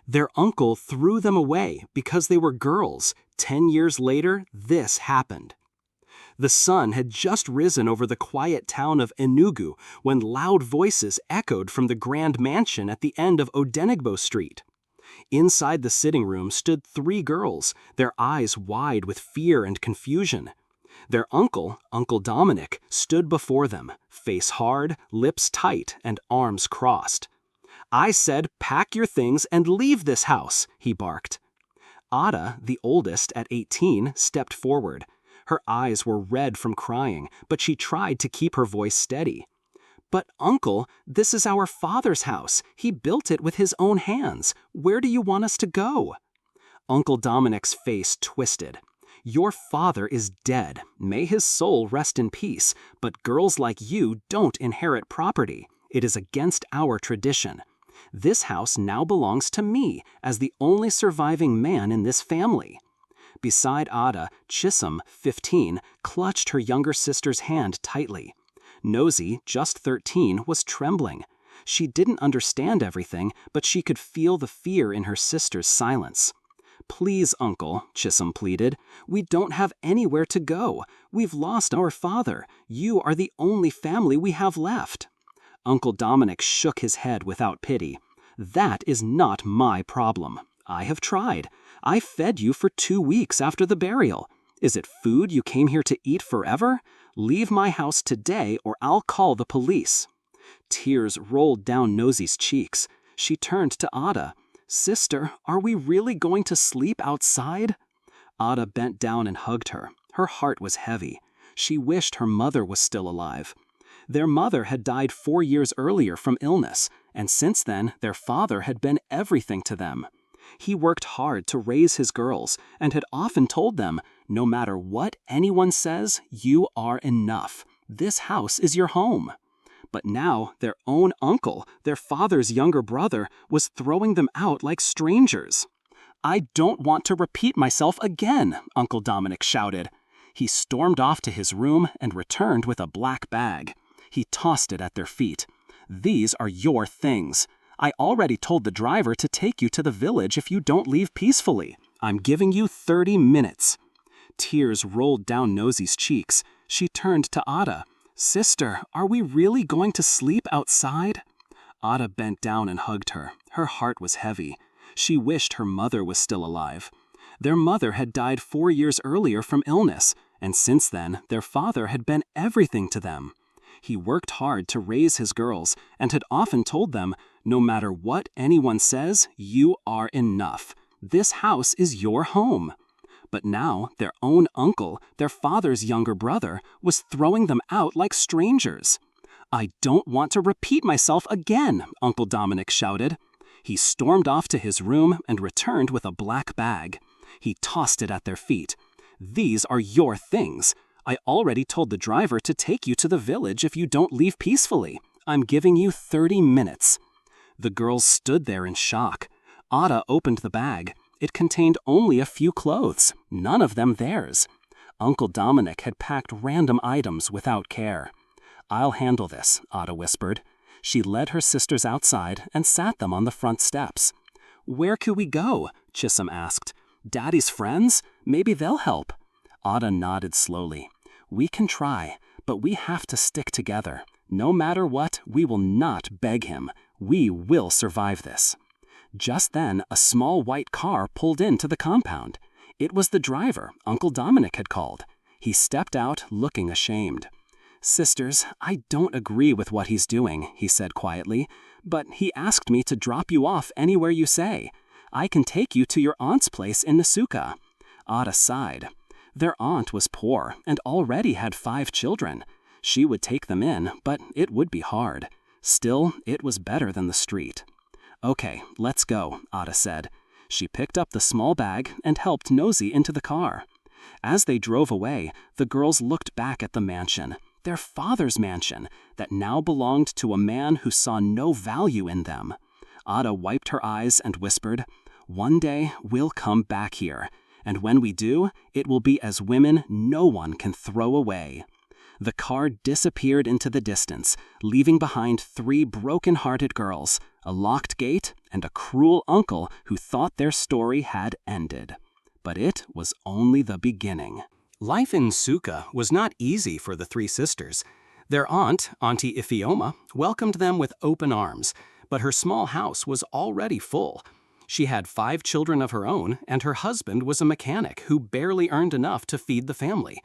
Their uncle threw them away because they were girls. 10 years later, this happened. The sun had just risen over the quiet town of Enugu when loud voices echoed from the grand mansion at the end of Odenigbo Street. Inside the sitting room stood 3 girls, their eyes wide with fear and confusion. Their uncle, Uncle Dominic, stood before them, face hard, lips tight, and arms crossed. "I said, pack your things and leave this house," he barked. Ada, the oldest at 18, stepped forward. Her eyes were red from crying, but she tried to keep her voice steady. "But uncle, this is our father's house. He built it with his own hands. Where do you want us to go?" Uncle Dominic's face twisted. "Your father is dead. May his soul rest in peace, but girls like you don't inherit property. It is against our tradition. This house now belongs to me as the only surviving man in this family." Beside Ada, Chisholm, 15, clutched her younger sister's hand tightly. Nosy, just 13, was trembling. She didn't understand everything, but she could feel the fear in her sister's silence. "Please, Uncle," Chisholm pleaded. "We don't have anywhere to go. We've lost our father. You are the only family we have left." Uncle Dominic shook his head without pity. "That is not my problem. I have tried. I fed you for 2 weeks after the burial. Is it food you came here to eat forever? Leave my house today or I'll call the police." Tears rolled down Nosy's cheeks. She turned to Ada. "Sister, are we really going to sleep outside?" Ada bent down and hugged her. Her heart was heavy. She wished her mother was still alive. Their mother had died 4 years earlier from illness, and since then their father had been everything to them. He worked hard to raise his girls and had often told them, "No matter what anyone says, you are enough. This house is your home." But now their own uncle, their father's younger brother, was throwing them out like strangers. "I don't want to repeat myself again," Uncle Dominic shouted. He stormed off to his room and returned with a black bag. He tossed it at their feet. "These are your things. I already told the driver to take you to the village if you don't leave peacefully. I'm giving you 30 minutes. Tears rolled down Nosy's cheeks. She turned to Ada. "Sister, are we really going to sleep outside?" Ada bent down and hugged her. Her heart was heavy. She wished her mother was still alive. Their mother had died 4 years earlier from illness, and since then their father had been everything to them. He worked hard to raise his girls and had often told them, "No matter what anyone says, you are enough. This house is your home." But now their own uncle, their father's younger brother, was throwing them out like strangers. "I don't want to repeat myself again," Uncle Dominic shouted. He stormed off to his room and returned with a black bag. He tossed it at their feet. "These are your things. I already told the driver to take you to the village if you don't leave peacefully. I'm giving you 30 minutes. The girls stood there in shock. Ada opened the bag. It contained only a few clothes, none of them theirs. Uncle Dominic had packed random items without care. "I'll handle this," Ada whispered. She led her sisters outside and sat them on the front steps. "Where could we go?" Chisholm asked. "Daddy's friends? Maybe they'll help." Ada nodded slowly. "We can try, but we have to stick together. No matter what, we will not beg him. We will survive this." Just then, a small white car pulled into the compound. It was the driver Uncle Dominic had called. He stepped out, looking ashamed. "Sisters, I don't agree with what he's doing," he said quietly, "but he asked me to drop you off anywhere you say. I can take you to your aunt's place in Nasuka." Ada sighed. Their aunt was poor and already had 5 children. She would take them in, but it would be hard. Still, it was better than the street. "Okay, let's go," Ada said. She picked up the small bag and helped Nosy into the car. As they drove away, the girls looked back at the mansion, their father's mansion, that now belonged to a man who saw no value in them. Ada wiped her eyes and whispered, "One day we'll come back here, and when we do, it will be as women no one can throw away." The car disappeared into the distance, leaving behind 3 broken-hearted girls, a locked gate, and a cruel uncle who thought their story had ended. But it was only the beginning. Life in Suka was not easy for the three sisters. Their aunt, Auntie Ifioma, welcomed them with open arms, but her small house was already full. She had 5 children of her own, and her husband was a mechanic who barely earned enough to feed the family.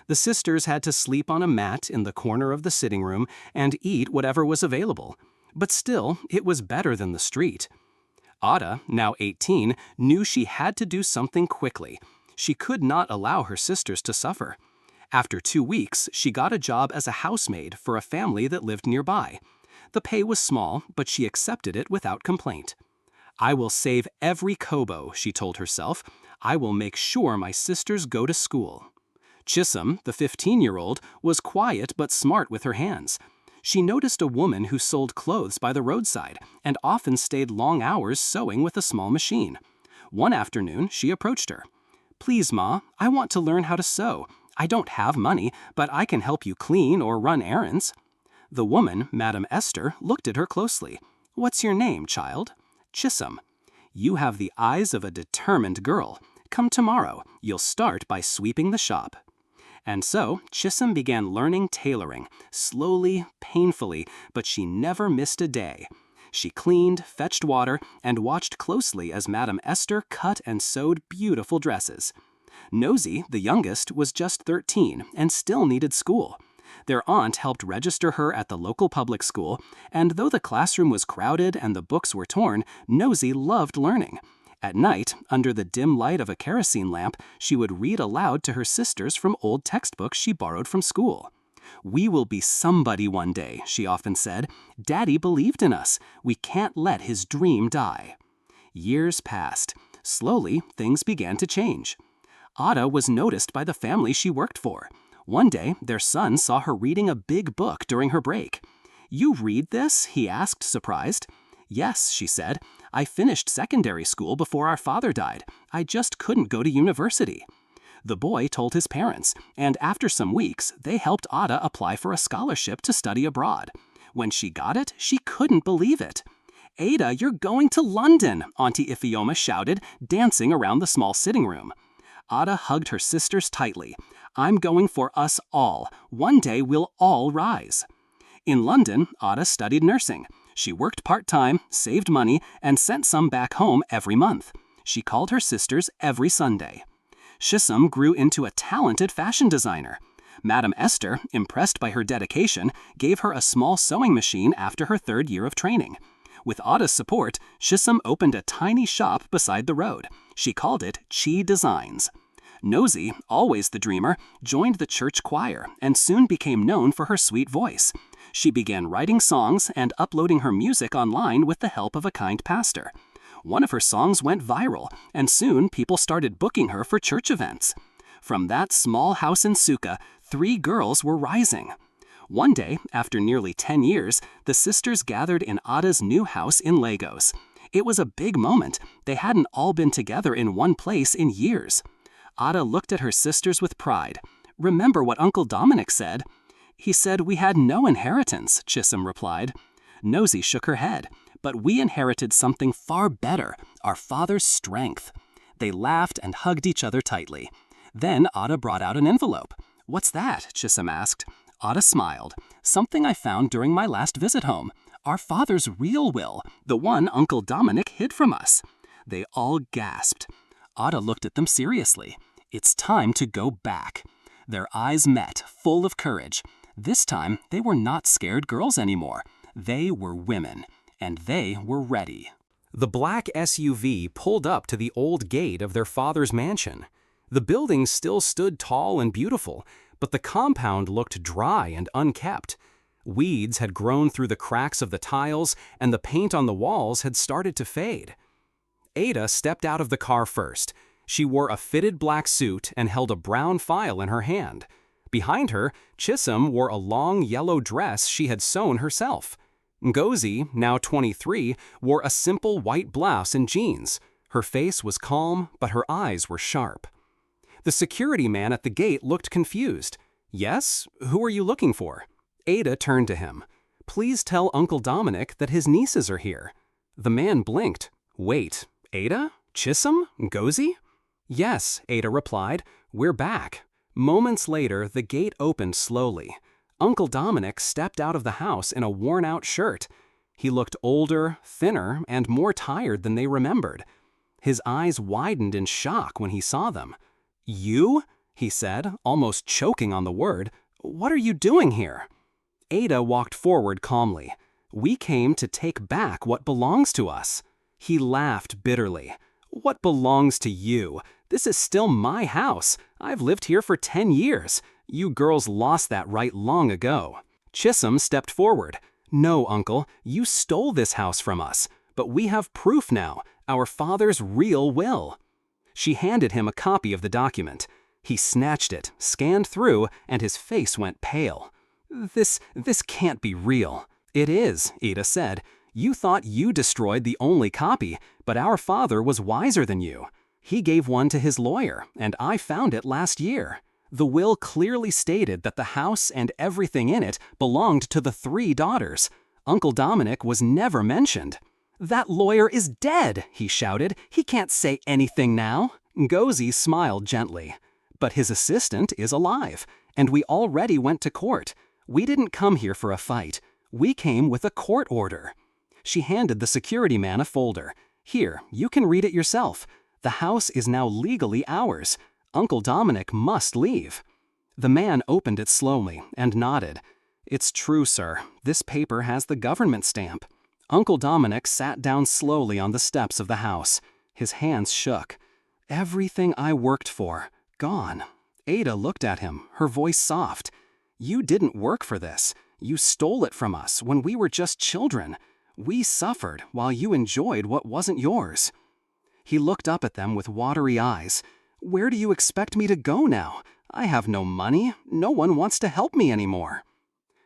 The sisters had to sleep on a mat in the corner of the sitting room and eat whatever was available. But still, it was better than the street. Ada, now 18, knew she had to do something quickly. She could not allow her sisters to suffer. After 2 weeks, she got a job as a housemaid for a family that lived nearby. The pay was small, but she accepted it without complaint. "I will save every kobo," she told herself. "I will make sure my sisters go to school." Chisholm, the 15-year-old, was quiet but smart with her hands. She noticed a woman who sold clothes by the roadside and often stayed long hours sewing with a small machine. One afternoon, she approached her. "Please, Ma, I want to learn how to sew. I don't have money, but I can help you clean or run errands." The woman, Madam Esther, looked at her closely. "What's your name, child?" "Chisholm." "You have the eyes of a determined girl. Come tomorrow. You'll start by sweeping the shop." And so Chisholm began learning tailoring, slowly, painfully, but she never missed a day. She cleaned, fetched water, and watched closely as Madam Esther cut and sewed beautiful dresses. Nosy, the youngest, was just 13 and still needed school. Their aunt helped register her at the local public school, and though the classroom was crowded and the books were torn, Nosy loved learning. At night, under the dim light of a kerosene lamp, she would read aloud to her sisters from old textbooks she borrowed from school. "We will be somebody one day," she often said. "Daddy believed in us. We can't let his dream die." Years passed. Slowly, things began to change. Ada was noticed by the family she worked for. One day, their son saw her reading a big book during her break. "You read this?" he asked, surprised. "Yes," she said. "I finished secondary school before our father died. I just couldn't go to university." The boy told his parents, and after some weeks, they helped Ada apply for a scholarship to study abroad. When she got it, she couldn't believe it. "Ada, you're going to London!" Auntie Ifioma shouted, dancing around the small sitting room. Ada hugged her sisters tightly. "I'm going for us all. One day we'll all rise." In London, Ada studied nursing. She worked part-time, saved money, and sent some back home every month. She called her sisters every Sunday. Chisholm grew into a talented fashion designer. Madam Esther, impressed by her dedication, gave her a small sewing machine after her 3rd year of training. With Ada's support, Chisholm opened a tiny shop beside the road. She called it Chi Designs. Nosy, always the dreamer, joined the church choir and soon became known for her sweet voice. She began writing songs and uploading her music online with the help of a kind pastor. One of her songs went viral, and soon people started booking her for church events. From that small house in Suka, 3 girls were rising. One day, after nearly 10 years, the sisters gathered in Ada's new house in Lagos. It was a big moment. They hadn't all been together in one place in years. Ada looked at her sisters with pride. "Remember what Uncle Dominic said?" "He said we had no inheritance," Chisholm replied. Nosy shook her head. "But we inherited something far better, our father's strength." They laughed and hugged each other tightly. Then Ada brought out an envelope. "What's that?" Chisholm asked. Ada smiled. "Something I found during my last visit home. Our father's real will, the one Uncle Dominic hid from us." They all gasped. Ada looked at them seriously. "It's time to go back." Their eyes met, full of courage. This time, they were not scared girls anymore. They were women, and they were ready. The black SUV pulled up to the old gate of their father's mansion. The building still stood tall and beautiful, but the compound looked dry and unkept. Weeds had grown through the cracks of the tiles, and the paint on the walls had started to fade. Ada stepped out of the car first. She wore a fitted black suit and held a brown file in her hand. Behind her, Chisholm wore a long yellow dress she had sewn herself. Ngozi, now 23, wore a simple white blouse and jeans. Her face was calm, but her eyes were sharp. The security man at the gate looked confused. "Yes? Who are you looking for?" Ada turned to him. "Please tell Uncle Dominic that his nieces are here." The man blinked. Wait, Ada? Chisholm? Ngozi? Yes, Ada replied. We're back. Moments later, the gate opened slowly. Uncle Dominic stepped out of the house in a worn-out shirt. He looked older, thinner, and more tired than they remembered. His eyes widened in shock when he saw them. You? He said, almost choking on the word. What are you doing here? Ada walked forward calmly. We came to take back what belongs to us. He laughed bitterly. What belongs to you? This is still my house. I've lived here for 10 years. You girls lost that right long ago. Chisholm stepped forward. No, Uncle, you stole this house from us. But we have proof now, our father's real will. She handed him a copy of the document. He snatched it, scanned through, and his face went pale. This can't be real. It is, Ada said. You thought you destroyed the only copy, but our father was wiser than you. He gave one to his lawyer, and I found it last year. The will clearly stated that the house and everything in it belonged to the 3 daughters. Uncle Dominic was never mentioned. That lawyer is dead, he shouted. He can't say anything now. Ngozi smiled gently. But his assistant is alive, and we already went to court. We didn't come here for a fight. We came with a court order. She handed the security man a folder. Here, you can read it yourself. The house is now legally ours. Uncle Dominic must leave. The man opened it slowly and nodded. It's true, sir. This paper has the government stamp. Uncle Dominic sat down slowly on the steps of the house. His hands shook. Everything I worked for, gone. Ada looked at him, her voice soft. You didn't work for this. You stole it from us when we were just children. We suffered while you enjoyed what wasn't yours. He looked up at them with watery eyes. Where do you expect me to go now? I have no money. No one wants to help me anymore.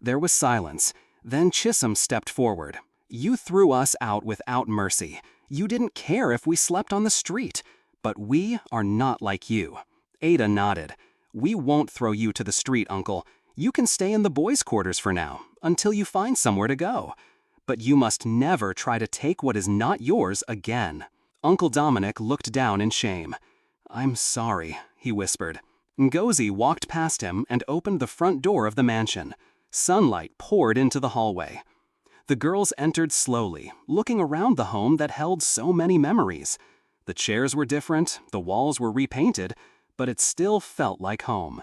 There was silence. Then Chisholm stepped forward. You threw us out without mercy. You didn't care if we slept on the street. But we are not like you. Ada nodded. We won't throw you to the street, Uncle. You can stay in the boys' quarters for now, until you find somewhere to go. But you must never try to take what is not yours again. Uncle Dominic looked down in shame. I'm sorry, he whispered. Ngozi walked past him and opened the front door of the mansion. Sunlight poured into the hallway. The girls entered slowly, looking around the home that held so many memories. The chairs were different, the walls were repainted, but it still felt like home.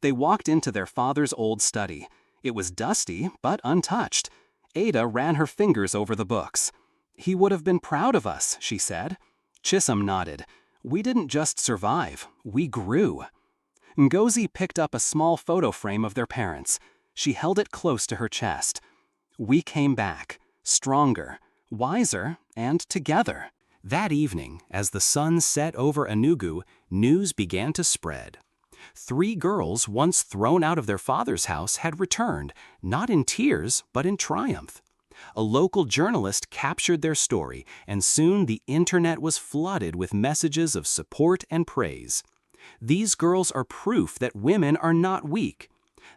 They walked into their father's old study. It was dusty, but untouched. Ada ran her fingers over the books. He would have been proud of us, she said. Chisholm nodded. We didn't just survive, we grew. Ngozi picked up a small photo frame of their parents. She held it close to her chest. We came back, stronger, wiser, and together. That evening, as the sun set over Enugu, news began to spread. 3 girls once thrown out of their father's house had returned, not in tears, but in triumph. A local journalist captured their story, and soon the internet was flooded with messages of support and praise. These girls are proof that women are not weak.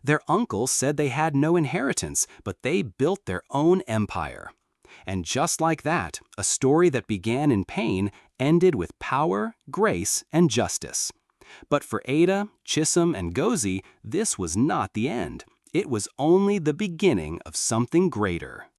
Their uncle said they had no inheritance, but they built their own empire. And just like that, a story that began in pain ended with power, grace, and justice. But for Ada, Chisholm, and Ngozi, this was not the end. It was only the beginning of something greater.